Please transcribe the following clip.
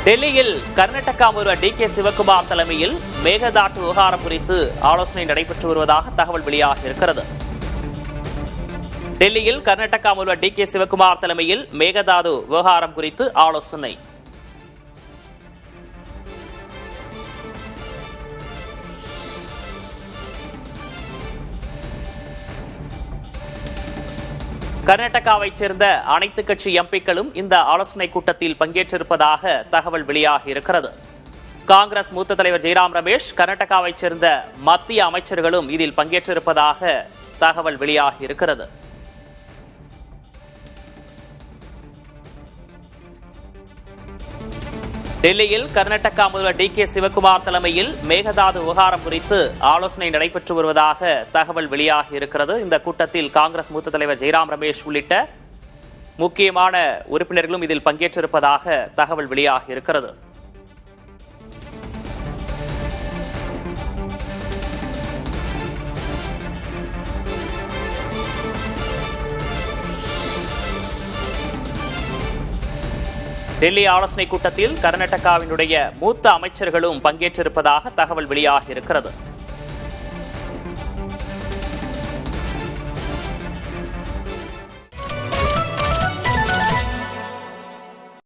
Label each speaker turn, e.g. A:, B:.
A: டெல்லியில் கர்நாடகா முதல்வர் டி.கே. சிவகுமார் தலைமையில் மேகதாட்டு விவகாரம் குறித்து ஆலோசனை நடைபெற்று வருவதாக தகவல் வெளியாகியிருக்கிறது. டெல்லியில் கர்நாடகா முதல்வர் டி.கே. சிவகுமார் தலைமையில் மேகதாது விவகாரம் குறித்து ஆலோசனை. கர்நாடகாவைச் சேர்ந்த அனைத்து கட்சி எம்பிக்களும் இந்த ஆலோசனை கூட்டத்தில் பங்கேற்றிருப்பதாக தகவல் வெளியாகியிருக்கிறது. காங்கிரஸ் மூத்த தலைவர் ஜெய்ராம் ரமேஷ், கர்நாடகாவைச் சேர்ந்த மத்திய அமைச்சர்களும் இதில் பங்கேற்றிருப்பதாக தகவல் வெளியாகியிருக்கிறது. டெல்லியில் கர்நாடகா முதல்வர் டி.கே. சிவகுமார் தலைமையில் மேகதாது விவகாரம் குறித்து ஆலோசனை நடைபெற்று வருவதாக தகவல் வெளியாகியிருக்கிறது. இந்த கூட்டத்தில் காங்கிரஸ் மூத்த தலைவர் ஜெய்ராம் ரமேஷ் உள்ளிட்ட முக்கியமான உறுப்பினர்களும் இதில் பங்கேற்றிருப்பதாக தகவல் வெளியாகியிருக்கிறது. டெல்லி ஆலோசனை கூட்டத்தில் கர்நாடகாவினுடைய மூத்த அமைச்சர்களும் பங்கேற்றிருப்பதாக தகவல் வெளியாகியிருக்கிறது.